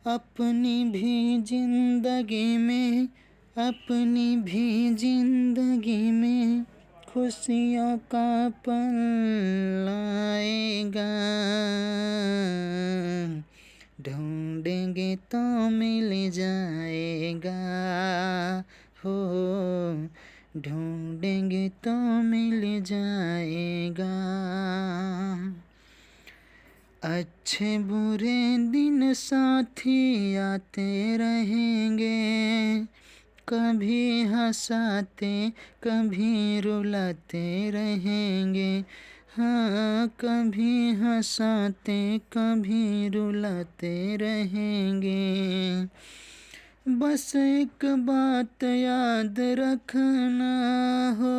अपनी भी जिंदगी में, अपनी भी जिंदगी में खुशियों का पल आएगा। ढूंढेंगे तो मिल जाएगा, हो ढूंढेंगे तो मिल जाएगा। अच्छे बुरे दिन साथी आते रहेंगे, कभी हंसाते कभी रुलाते रहेंगे। हाँ, कभी हंसाते कभी रुलाते रहेंगे। बस एक बात याद रखना, हो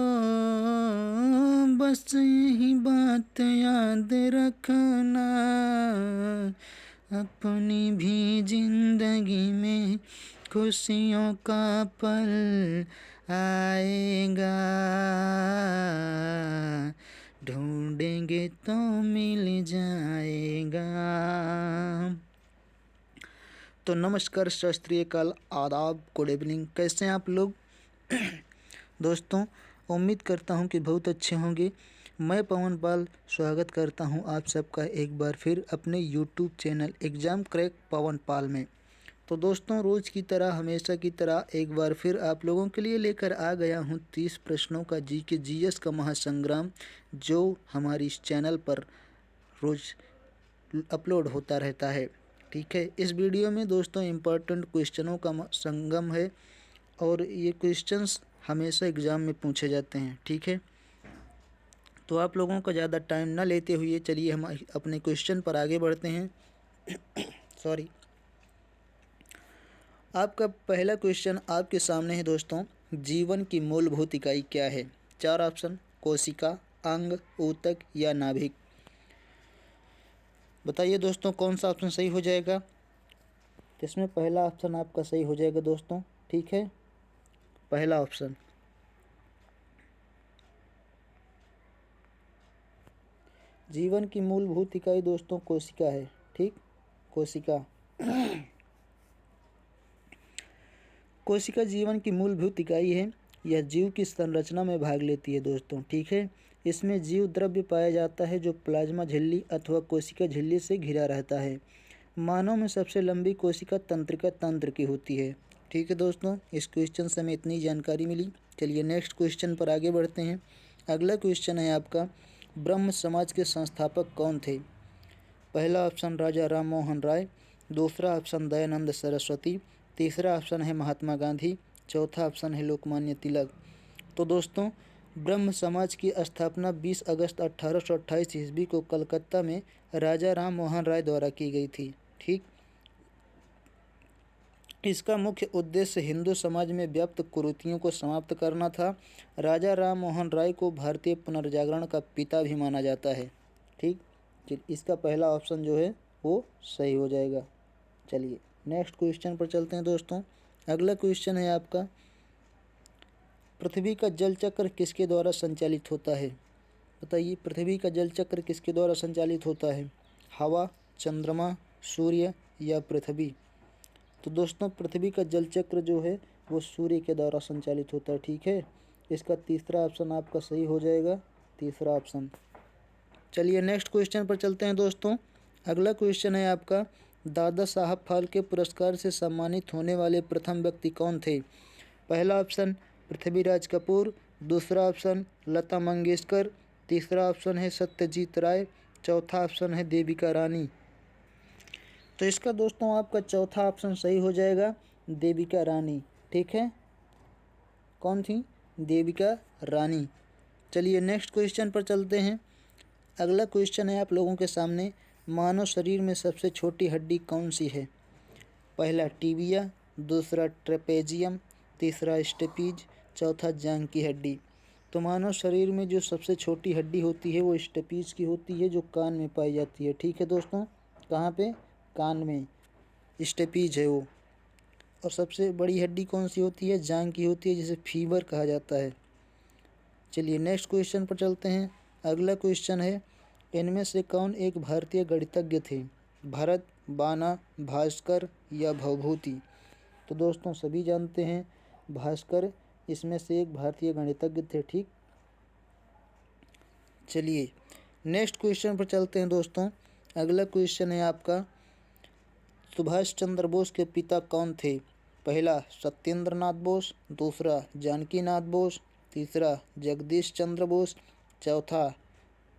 बस यही बात याद रखना। अपनी भी जिंदगी में खुशियों का पल आएगा। ढूंढेंगे तो मिल जाएगा। तो नमस्कार, शास्त्रीय काल, आदाब, गुड इवनिंग। कैसे हैं आप लोग? दोस्तों, उम्मीद करता हूं कि बहुत अच्छे होंगे। मैं पवन पाल स्वागत करता हूं आप सबका एक बार फिर अपने यूट्यूब चैनल एग्ज़ाम क्रैक पवन पाल में। तो दोस्तों, रोज़ की तरह, हमेशा की तरह एक बार फिर आप लोगों के लिए लेकर आ गया हूं 30 प्रश्नों का जीके जीएस का महासंग्राम, जो हमारी इस चैनल पर रोज़ अपलोड होता रहता है। ठीक है, इस वीडियो में दोस्तों इम्पोर्टेंट क्वेश्चनों का संगम है और ये क्वेश्चंस हमेशा एग्ज़ाम में पूछे जाते हैं। ठीक है, तो आप लोगों का ज़्यादा टाइम ना लेते हुए चलिए हम अपने क्वेश्चन पर आगे बढ़ते हैं। सॉरी। आपका पहला क्वेश्चन आपके सामने है दोस्तों। जीवन की मूलभूत इकाई क्या है? 4 ऑप्शन: कोशिका, अंग, ऊतक या नाभिक। बताइए दोस्तों, कौन सा ऑप्शन सही हो जाएगा? इसमें पहला ऑप्शन आपका सही हो जाएगा दोस्तों। ठीक है, पहला ऑप्शन। जीवन की मूलभूत इकाई दोस्तों कोशिका है। ठीक, कोशिका। कोशिका जीवन की मूलभूत इकाई है। यह जीव की संरचना में भाग लेती है दोस्तों। ठीक है, इसमें जीव द्रव्य पाया जाता है जो प्लाज्मा झिल्ली अथवा कोशिका झिल्ली से घिरा रहता है। मानव में सबसे लंबी कोशिका तंत्रिका तंत्र की होती है। ठीक है दोस्तों, इस क्वेश्चन से हमें इतनी जानकारी मिली। चलिए नेक्स्ट क्वेश्चन पर आगे बढ़ते हैं। अगला क्वेश्चन है आपका, ब्रह्म समाज के संस्थापक कौन थे? पहला ऑप्शन राजा राम मोहन राय, दूसरा ऑप्शन दयानंद सरस्वती, तीसरा ऑप्शन है महात्मा गांधी, चौथा ऑप्शन है लोकमान्य तिलक। तो दोस्तों, ब्रह्म समाज की स्थापना 20 अगस्त 1828 ईस्वी को कलकत्ता में राजा राम मोहन राय द्वारा की गई थी। ठीक, इसका मुख्य उद्देश्य हिंदू समाज में व्याप्त कुरीतियों को समाप्त करना था। राजा राम मोहन राय को भारतीय पुनर्जागरण का पिता भी माना जाता है। ठीक, इसका पहला ऑप्शन जो है वो सही हो जाएगा। चलिए नेक्स्ट क्वेश्चन पर चलते हैं दोस्तों। अगला क्वेश्चन है आपका, पृथ्वी का जल चक्र किसके द्वारा संचालित होता है? बताइए, पृथ्वी का जल चक्र किसके द्वारा संचालित होता है? हवा, चंद्रमा, सूर्य या पृथ्वी? तो दोस्तों, पृथ्वी का जल चक्र जो है वो सूर्य के द्वारा संचालित होता है। ठीक है, इसका तीसरा ऑप्शन आपका सही हो जाएगा, तीसरा ऑप्शन। चलिए नेक्स्ट क्वेश्चन पर चलते हैं दोस्तों। अगला क्वेश्चन है आपका, दादा साहब फाल्के पुरस्कार से सम्मानित होने वाले प्रथम व्यक्ति कौन थे? पहला ऑप्शन पृथ्वीराज कपूर, दूसरा ऑप्शन लता मंगेशकर, तीसरा ऑप्शन है सत्यजीत राय, चौथा ऑप्शन है देविका रानी। तो इसका दोस्तों आपका चौथा ऑप्शन सही हो जाएगा, देविका रानी। ठीक है, कौन थी? देविका रानी। चलिए नेक्स्ट क्वेश्चन पर चलते हैं। अगला क्वेश्चन है आप लोगों के सामने, मानव शरीर में सबसे छोटी हड्डी कौन सी है? पहला टीबिया, दूसरा ट्रेपेजियम, तीसरा स्टेपीज, चौथा जांघ की हड्डी। तो मानव शरीर में जो सबसे छोटी हड्डी होती है वो स्टेपीज की होती है, जो कान में पाई जाती है। ठीक है दोस्तों, कहाँ पे? कान में स्टेपीज है वो। और सबसे बड़ी हड्डी कौन सी होती है? जांघ की होती है, जिसे फीवर कहा जाता है। चलिए नेक्स्ट क्वेश्चन पर चलते हैं। अगला क्वेश्चन है, इनमें से कौन एक भारतीय गणितज्ञ थे? भरत, बाना, भास्कर या भवभूति। तो दोस्तों सभी जानते हैं भास्कर इसमें से एक भारतीय गणितज्ञ थे। ठीक, चलिए नेक्स्ट क्वेश्चन पर चलते हैं दोस्तों। अगला क्वेश्चन है आपका, सुभाष चंद्र बोस के पिता कौन थे? पहला सत्येंद्र नाथ बोस, दूसरा जानकी नाथ बोस, तीसरा जगदीश चंद्र बोस, चौथा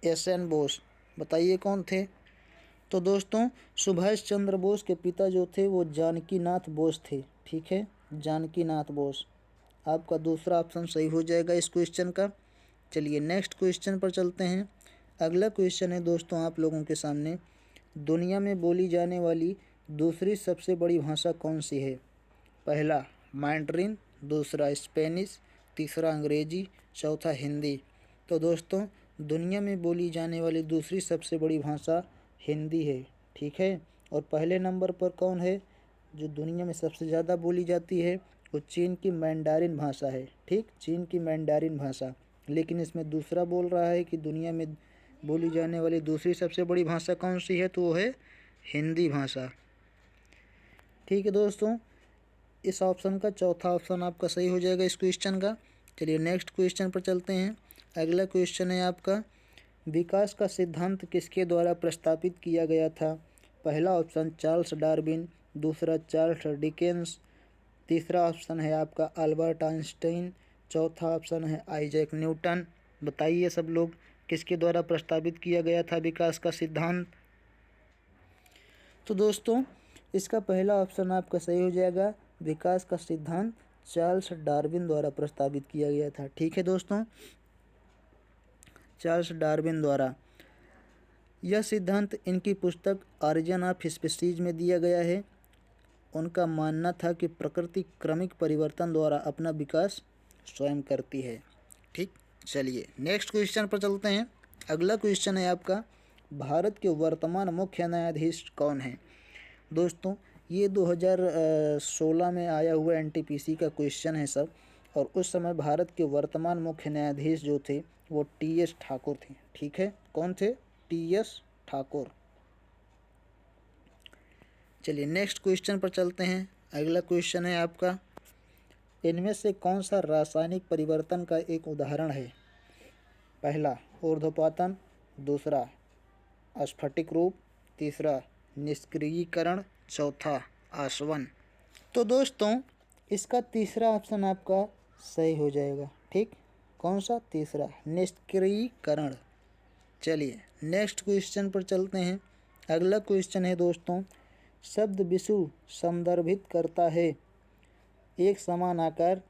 एस.एन. बोस। बताइए कौन थे? तो दोस्तों सुभाष चंद्र बोस के पिता जो थे वो जानकी नाथ बोस थे। ठीक है, जानकी नाथ बोस। आपका दूसरा ऑप्शन सही हो जाएगा इस क्वेश्चन का। चलिए नेक्स्ट क्वेश्चन पर चलते हैं। अगला क्वेश्चन है दोस्तों आप लोगों के सामने, दुनिया में बोली जाने वाली दूसरी सबसे बड़ी भाषा कौन सी है? पहला मैंड्रिन, दूसरा स्पेनिश, तीसरा अंग्रेजी, चौथा हिंदी। तो दोस्तों दुनिया में बोली जाने वाली दूसरी सबसे बड़ी भाषा हिंदी है। ठीक है, और पहले नंबर पर कौन है जो दुनिया में सबसे ज़्यादा बोली जाती है? वो चीन की मैंडारिन भाषा है। ठीक, चीन की मैंडारिन भाषा। लेकिन इसमें दूसरा बोल रहा है कि दुनिया में बोली जाने वाली दूसरी सबसे बड़ी भाषा कौन सी है, तो वो है हिंदी भाषा। ठीक है दोस्तों, इस ऑप्शन का चौथा ऑप्शन आपका सही हो जाएगा इस क्वेश्चन का। चलिए नेक्स्ट क्वेश्चन पर चलते हैं। अगला क्वेश्चन है आपका, विकास का सिद्धांत किसके द्वारा प्रस्तावित किया गया था? पहला ऑप्शन चार्ल्स डार्विन, दूसरा चार्ल्स डिकेंस, तीसरा ऑप्शन है आपका अल्बर्ट आइंस्टाइन, चौथा ऑप्शन है आइजैक न्यूटन। बताइए सब लोग किसके द्वारा प्रस्तावित किया गया था विकास का सिद्धांत? तो दोस्तों इसका पहला ऑप्शन आपका सही हो जाएगा, विकास का सिद्धांत चार्ल्स डार्विन द्वारा प्रस्तावित किया गया था। ठीक है दोस्तों, चार्ल्स डार्विन द्वारा। यह सिद्धांत इनकी पुस्तक ऑरिजिन ऑफ स्पीशीज में दिया गया है। उनका मानना था कि प्रकृति क्रमिक परिवर्तन द्वारा अपना विकास स्वयं करती है। ठीक, चलिए नेक्स्ट क्वेश्चन पर चलते हैं। अगला क्वेश्चन है आपका, भारत के वर्तमान मुख्य न्यायाधीश कौन हैं? दोस्तों ये 2016 में आया हुआ एनटीपीसी का क्वेश्चन है सब, और उस समय भारत के वर्तमान मुख्य न्यायाधीश जो थे वो टी.एस. ठाकुर थे। ठीक है, कौन थे? टी.एस. ठाकुर। चलिए नेक्स्ट क्वेश्चन पर चलते हैं। अगला क्वेश्चन है आपका, इनमें से कौन सा रासायनिक परिवर्तन का एक उदाहरण है? पहला ऊर्ध्वपातन, दूसरा स्फटिक रूप, तीसरा निष्क्रियीकरण, चौथा आसवन। तो दोस्तों इसका तीसरा ऑप्शन आपका सही हो जाएगा। ठीक, कौन सा? तीसरा, निष्क्रियीकरण। चलिए नेक्स्ट क्वेश्चन पर चलते हैं। अगला क्वेश्चन है दोस्तों, शब्द विषु संदर्भित करता है एक समान आकार,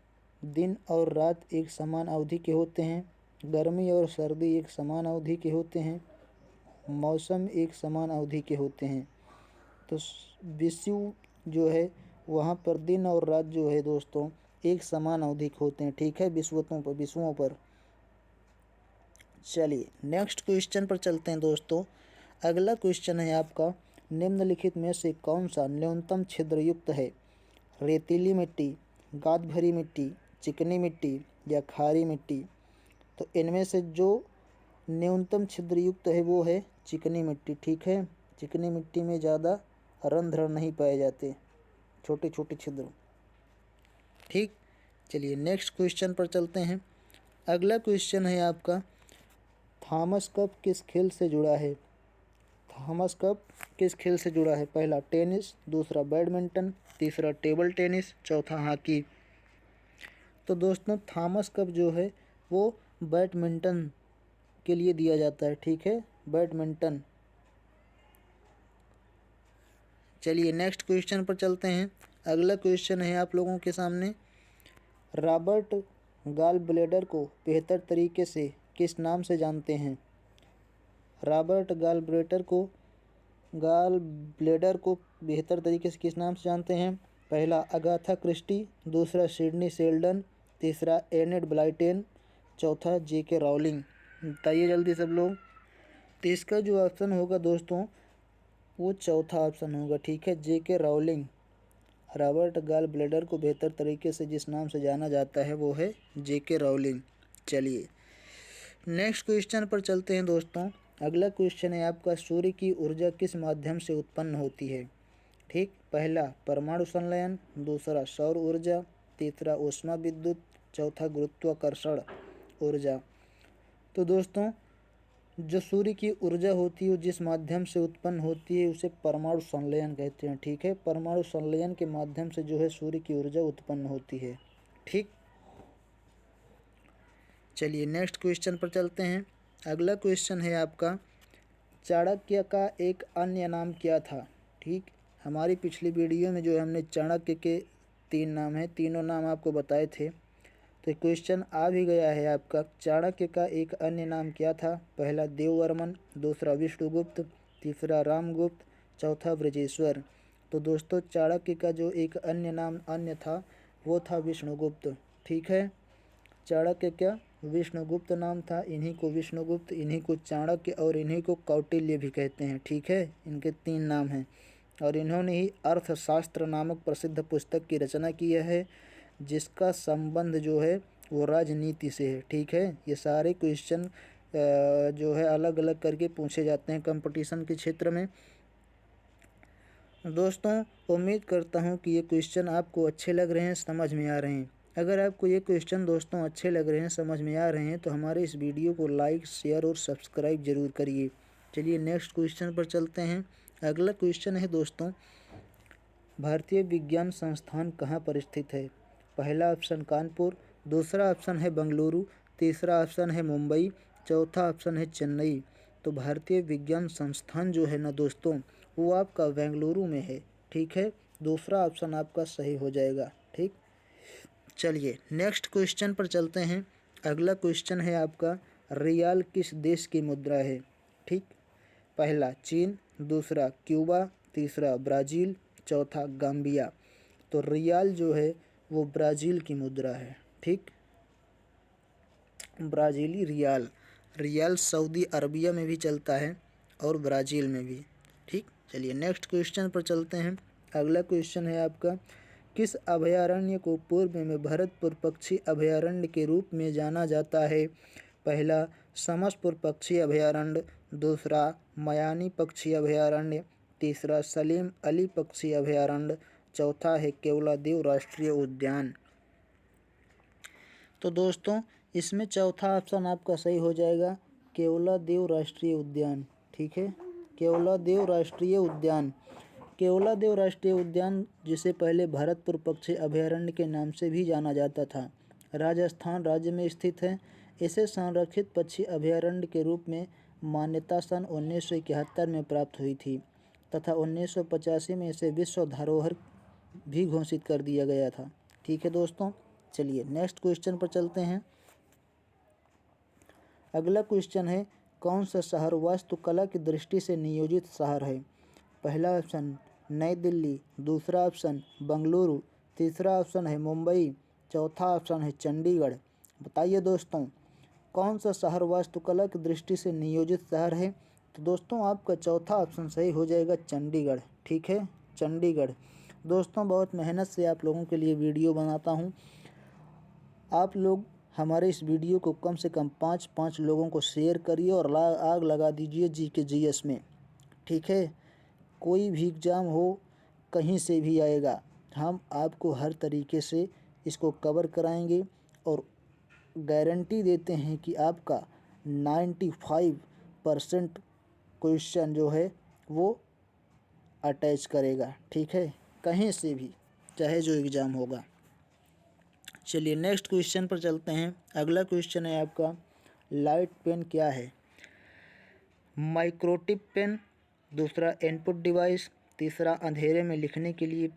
दिन और रात एक समान अवधि के होते हैं, गर्मी और सर्दी एक समान अवधि के होते हैं, मौसम एक समान अवधि के होते हैं। तो विषु जो है वहाँ पर दिन और रात जो है दोस्तों एक समान अवधि के होते हैं। ठीक है, विषुओं पर। चलिए नेक्स्ट क्वेश्चन पर चलते हैं दोस्तों। अगला क्वेश्चन है आपका, निम्नलिखित में से कौन सा न्यूनतम छिद्रयुक्त है? रेतीली मिट्टी, गाद भरी मिट्टी, चिकनी मिट्टी या खारी मिट्टी। तो इनमें से जो न्यूनतम छिद्रयुक्त है वो है चिकनी मिट्टी। ठीक है, चिकनी मिट्टी में ज़्यादा रंध्र नहीं पाए जाते, छोटे छोटे छिद्र। ठीक, चलिए नेक्स्ट क्वेश्चन पर चलते हैं। अगला क्वेश्चन है आपका, थॉमस कप किस खेल से जुड़ा है? थॉमस कप किस खेल से जुड़ा है? पहला टेनिस, दूसरा बैडमिंटन, तीसरा टेबल टेनिस, चौथा हॉकी। तो दोस्तों थॉमस कप जो है वो बैडमिंटन के लिए दिया जाता है। ठीक है, बैडमिंटन। चलिए नेक्स्ट क्वेश्चन पर चलते हैं। अगला क्वेश्चन है आप लोगों के सामने, रॉबर्ट गॉलब्लैडर को बेहतर तरीके से किस नाम से जानते हैं? रॉबर्ट गॉलब्लैडर को बेहतर तरीके से किस नाम से जानते हैं? पहला अगाथा क्रिस्टी, दूसरा सिडनी शेल्डन, तीसरा एनेड ब्लाइटेन, चौथा जे.के. राउलिंग। बताइए जल्दी सब लोग। तो इसका जो ऑप्शन होगा दोस्तों वो चौथा ऑप्शन होगा। ठीक है, जे.के. राउलिंग। रॉबर्ट गॉलब्लैडर को बेहतर तरीके से जिस नाम से जाना जाता है वो है जे.के. राउलिंग। चलिए नेक्स्ट क्वेश्चन पर चलते हैं दोस्तों। अगला क्वेश्चन है आपका, सूर्य की ऊर्जा किस माध्यम से उत्पन्न होती है? ठीक, पहला परमाणु संलयन, दूसरा सौर ऊर्जा, तीसरा ऊष्मा विद्युत, चौथा गुरुत्वाकर्षण ऊर्जा। तो दोस्तों जो सूर्य की ऊर्जा होती है जिस माध्यम से उत्पन्न होती है उसे परमाणु संलयन कहते हैं। ठीक है, परमाणु संलयन के माध्यम से जो है सूर्य की ऊर्जा उत्पन्न होती है। ठीक, चलिए नेक्स्ट क्वेश्चन पर चलते हैं। अगला क्वेश्चन है आपका, चाणक्य का एक अन्य नाम क्या था? ठीक, हमारी पिछली वीडियो में जो है हमने चाणक्य के 3 नाम हैं, तीनों नाम आपको बताए थे। तो क्वेश्चन आ भी गया है आपका, चाणक्य का एक अन्य नाम क्या था? पहला देववर्मन, दूसरा विष्णुगुप्त, तीसरा रामगुप्त, चौथा ब्रजेश्वर। तो दोस्तों चाणक्य का जो एक अन्य नाम था वो था विष्णुगुप्त। ठीक है, चाणक्य क्या विष्णुगुप्त नाम था। इन्हीं को विष्णुगुप्त, इन्हीं को चाणक्य और इन्हीं को कौटिल्य भी कहते हैं। ठीक है, इनके 3 नाम हैं और इन्होंने ही अर्थशास्त्र नामक प्रसिद्ध पुस्तक की रचना की है जिसका संबंध जो है वो राजनीति से है। ठीक है, ये सारे क्वेश्चन जो है अलग अलग करके पूछे जाते हैं कंपटीशन के क्षेत्र में। दोस्तों उम्मीद करता हूँ कि ये क्वेश्चन आपको अच्छे लग रहे हैं, समझ में आ रहे हैं। अगर आपको ये क्वेश्चन दोस्तों अच्छे लग रहे हैं, समझ में आ रहे हैं तो हमारे इस वीडियो को लाइक, शेयर और सब्सक्राइब जरूर करिए। चलिए नेक्स्ट क्वेश्चन पर चलते हैं। अगला क्वेश्चन है दोस्तों, भारतीय विज्ञान संस्थान कहाँ पर स्थित है? पहला ऑप्शन कानपुर, दूसरा ऑप्शन है बेंगलुरु, तीसरा ऑप्शन है मुंबई, चौथा ऑप्शन है चेन्नई। तो भारतीय विज्ञान संस्थान जो है ना दोस्तों वो आपका बेंगलुरु में है। ठीक है, दूसरा ऑप्शन आपका सही हो जाएगा। ठीक, चलिए नेक्स्ट क्वेश्चन पर चलते हैं। अगला क्वेश्चन है आपका, रियाल किस देश की मुद्रा है? ठीक, पहला चीन, दूसरा क्यूबा, तीसरा ब्राज़ील, चौथा गाम्बिया। तो रियाल जो है वो ब्राज़ील की मुद्रा है। ठीक, ब्राज़ीली रियाल, रियाल सऊदी अरबिया में भी चलता है और ब्राज़ील में भी। ठीक, चलिए नेक्स्ट क्वेश्चन पर चलते हैं। अगला क्वेश्चन है आपका, किस अभयारण्य को पूर्व में भरतपुर पक्षी अभयारण्य के रूप में जाना जाता है? पहला समसपुर पक्षी अभयारण्य, दूसरा मयानी पक्षी अभयारण्य, तीसरा सलीम अली पक्षी अभयारण्य, चौथा है केवलादेव राष्ट्रीय उद्यान। तो दोस्तों इसमें चौथा ऑप्शन आपका सही हो जाएगा, केवलादेव राष्ट्रीय उद्यान। ठीक है, केवलादेव राष्ट्रीय उद्यान। केवलादेव राष्ट्रीय उद्यान जिसे पहले भरतपुर पक्षी अभयारण्य के नाम से भी जाना जाता था, राजस्थान राज्य में स्थित है। इसे संरक्षित पक्षी अभयारण्य के रूप में मान्यता सन 1971 में प्राप्त हुई थी तथा 1985 में इसे विश्व धरोहर भी घोषित कर दिया गया था। ठीक है दोस्तों, चलिए नेक्स्ट क्वेश्चन पर चलते हैं। अगला क्वेश्चन है, कौन सा शहर वास्तुकला की दृष्टि से नियोजित शहर है? पहला ऑप्शन नई दिल्ली, दूसरा ऑप्शन बेंगलुरु, तीसरा ऑप्शन है मुंबई, चौथा ऑप्शन है चंडीगढ़। बताइए दोस्तों कौन सा शहर वास्तुकला की दृष्टि से नियोजित शहर है? तो दोस्तों आपका चौथा ऑप्शन सही हो जाएगा, चंडीगढ़। ठीक है, चंडीगढ़। दोस्तों बहुत मेहनत से आप लोगों के लिए वीडियो बनाता हूँ। आप लोग हमारे इस वीडियो को कम से कम 5 लोगों को शेयर करिए और आग लगा दीजिए जीके जीएस में। ठीक है, कोई भी एग्ज़ाम हो कहीं से भी आएगा, हम आपको हर तरीके से इसको कवर कराएंगे और गारंटी देते हैं कि आपका 95% क्वेश्चन जो है वो अटैच करेगा। ठीक है, कहीं से भी चाहे जो एग्ज़ाम होगा। चलिए नेक्स्ट क्वेश्चन पर चलते हैं। अगला क्वेश्चन है आपका, लाइट पेन क्या है? माइक्रोटिप पेन, दूसरा इनपुट डिवाइस, तीसरा अंधेरे में लिखने के लिए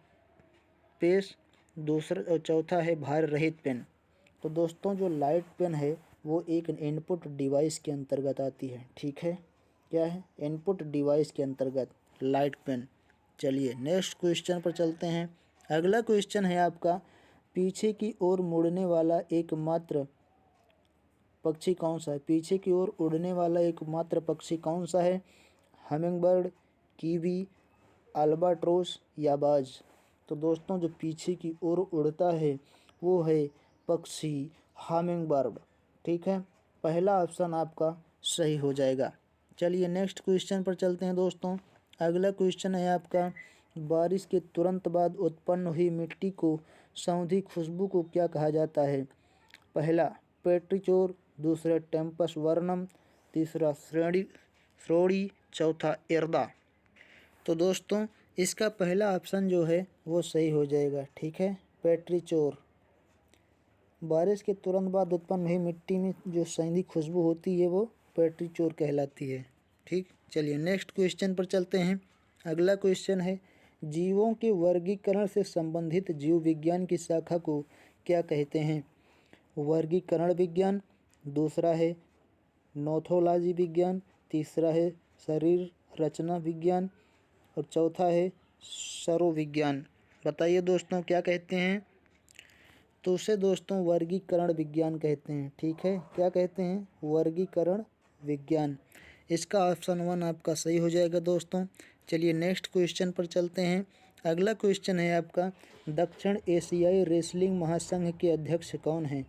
पेज, दूसरा और चौथा है भार रहित पेन। तो दोस्तों जो लाइट पेन है वो एक इनपुट डिवाइस के अंतर्गत आती है। ठीक है, क्या है? इनपुट डिवाइस के अंतर्गत लाइट पेन। चलिए नेक्स्ट क्वेश्चन पर चलते हैं। अगला क्वेश्चन है आपका, पीछे की ओर मुड़ने वाला एकमात्र पक्षी कौन सा है? पीछे की ओर उड़ने वाला एकमात्र पक्षी कौन सा है? हमिंगबर्ड, कीवी, अल्बाट्रोस या बाज। तो दोस्तों जो पीछे की ओर उड़ता है वो है पक्षी हमिंगबर्ड। ठीक है, पहला ऑप्शन आपका सही हो जाएगा। चलिए नेक्स्ट क्वेश्चन पर चलते हैं दोस्तों। अगला क्वेश्चन है आपका, बारिश के तुरंत बाद उत्पन्न हुई मिट्टी को सौंधी खुशबू को क्या कहा जाता है? पहला पेट्रीचोर, दूसरा टेम्पस वर्नम, तीसरा श्रोड़ी, चौथा एर्दा। तो दोस्तों इसका पहला ऑप्शन जो है वो सही हो जाएगा। ठीक है, पेट्रीचोर। बारिश के तुरंत बाद उत्पन्न हुई मिट्टी में जो सौंधी खुशबू होती है वो पेट्रीचोर कहलाती है। ठीक, चलिए नेक्स्ट क्वेश्चन पर चलते हैं। अगला क्वेश्चन है, जीवों के वर्गीकरण से संबंधित जीव विज्ञान की शाखा को क्या कहते हैं? वर्गीकरण विज्ञान, दूसरा है नोथोलॉजी विज्ञान, तीसरा है शरीर रचना विज्ञान और चौथा है सरोविज्ञान। बताइए दोस्तों क्या कहते हैं? तो उसे दोस्तों वर्गीकरण विज्ञान कहते हैं। ठीक है, क्या कहते हैं? वर्गीकरण विज्ञान। इसका ऑप्शन 1 आपका सही हो जाएगा दोस्तों। चलिए नेक्स्ट क्वेश्चन पर चलते हैं। अगला क्वेश्चन है आपका, दक्षिण एशियाई रेसलिंग महासंघ के अध्यक्ष कौन हैं?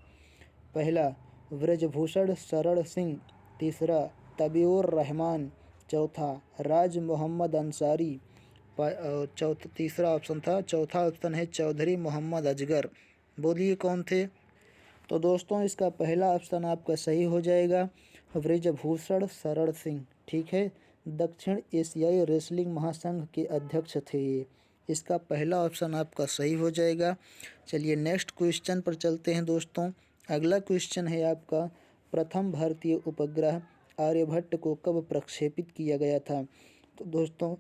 पहला ब्रजभूषण शरण सिंह, तीसरा तबीउर रहमान, चौथा राज मोहम्मद अंसारी, तीसरा ऑप्शन था, चौथा ऑप्शन है चौधरी मोहम्मद अजगर। बोलिए कौन थे? तो दोस्तों इसका पहला ऑप्शन आपका सही हो जाएगा, ब्रजभूषण शरण सिंह। ठीक है, दक्षिण एशियाई रेसलिंग महासंघ के अध्यक्ष थे ये। इसका पहला ऑप्शन आपका सही हो जाएगा। चलिए नेक्स्ट क्वेश्चन पर चलते हैं दोस्तों। अगला क्वेश्चन है आपका, प्रथम भारतीय उपग्रह आर्यभट्ट को कब प्रक्षेपित किया गया था? तो दोस्तों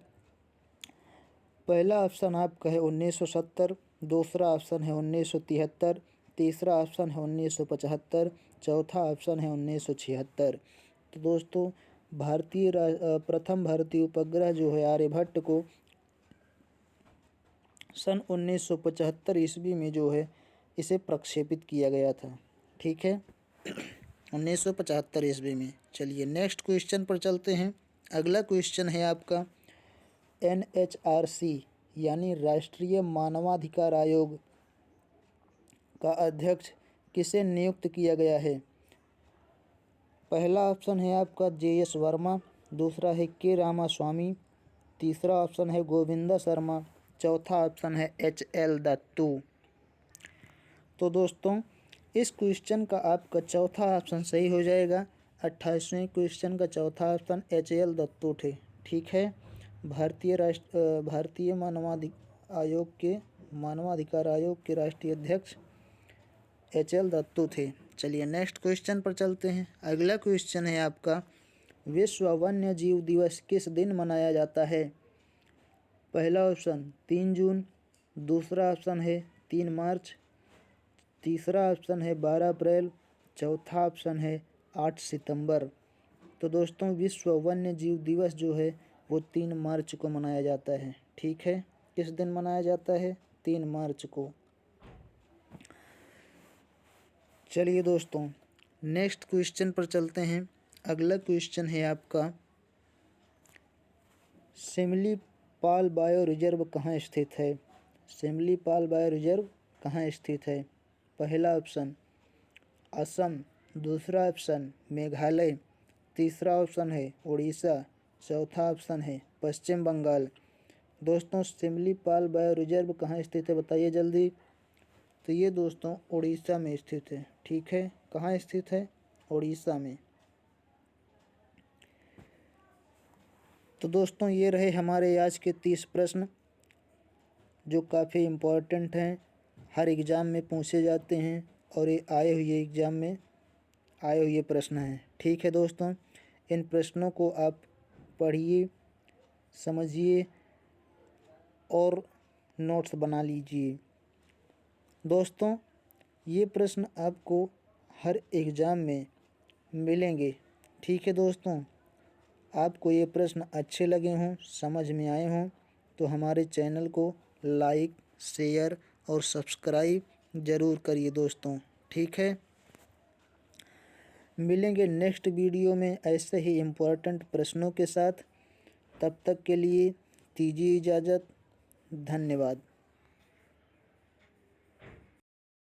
पहला ऑप्शन आपका है 1970, दूसरा ऑप्शन है 1973, तीसरा ऑप्शन है 1975, चौथा ऑप्शन है 1976। तो दोस्तों प्रथम भारतीय उपग्रह जो है आर्यभट्ट को सन 1975 ईस्वी में जो है इसे प्रक्षेपित किया गया था। ठीक है, 1975 ईस्वी में। चलिए नेक्स्ट क्वेश्चन पर चलते हैं। अगला क्वेश्चन है आपका, NHRC यानी राष्ट्रीय मानवाधिकार आयोग का अध्यक्ष किसे नियुक्त किया गया है? पहला ऑप्शन है आपका JS वर्मा, दूसरा है के रामास्वामी, तीसरा ऑप्शन है गोविंदा शर्मा, चौथा ऑप्शन है HL दत्तू। तो दोस्तों इस क्वेश्चन का आपका चौथा ऑप्शन सही हो जाएगा। 28वें क्वेश्चन का चौथा ऑप्शन HL दत्तू थे। ठीक है, भारतीय मानवाधिकार आयोग के राष्ट्रीय अध्यक्ष HL दत्तू थे। चलिए नेक्स्ट क्वेश्चन पर चलते हैं। अगला क्वेश्चन है आपका, विश्व वन्य जीव दिवस किस दिन मनाया जाता है? पहला ऑप्शन 3 जून, दूसरा ऑप्शन है 3 मार्च, तीसरा ऑप्शन है 12 अप्रैल, चौथा ऑप्शन है 8 सितंबर। तो दोस्तों विश्व वन्य जीव दिवस जो है वो 3 मार्च को मनाया जाता है। ठीक है, किस दिन मनाया जाता है? 3 मार्च को। चलिए दोस्तों नेक्स्ट क्वेश्चन पर चलते हैं। अगला क्वेश्चन है आपका, सिमलीपाल बायो रिजर्व कहाँ स्थित है? सिमलीपाल बायो रिजर्व कहाँ स्थित है? पहला ऑप्शन असम, दूसरा ऑप्शन मेघालय, तीसरा ऑप्शन है उड़ीसा, चौथा ऑप्शन है पश्चिम बंगाल। दोस्तों सिमलीपाल बायो रिजर्व कहाँ स्थित है बताइए जल्दी। तो ये दोस्तों उड़ीसा में स्थित है। ठीक है, कहाँ स्थित है? उड़ीसा में। तो दोस्तों ये रहे हमारे आज के 30 प्रश्न जो काफ़ी इम्पोर्टेंट हैं, हर एग्ज़ाम में पूछे जाते हैं और ये आए हुए प्रश्न हैं। ठीक है दोस्तों, इन प्रश्नों को आप पढ़िए, समझिए और नोट्स बना लीजिए। दोस्तों ये प्रश्न आपको हर एग्ज़ाम में मिलेंगे। ठीक है दोस्तों, आपको ये प्रश्न अच्छे लगे हों, समझ में आए हों तो हमारे चैनल को लाइक, शेयर और सब्सक्राइब ज़रूर करिए दोस्तों। ठीक है, मिलेंगे नेक्स्ट वीडियो में ऐसे ही इम्पोर्टेंट प्रश्नों के साथ। तब तक के लिए दीजिए इजाज़त। धन्यवाद।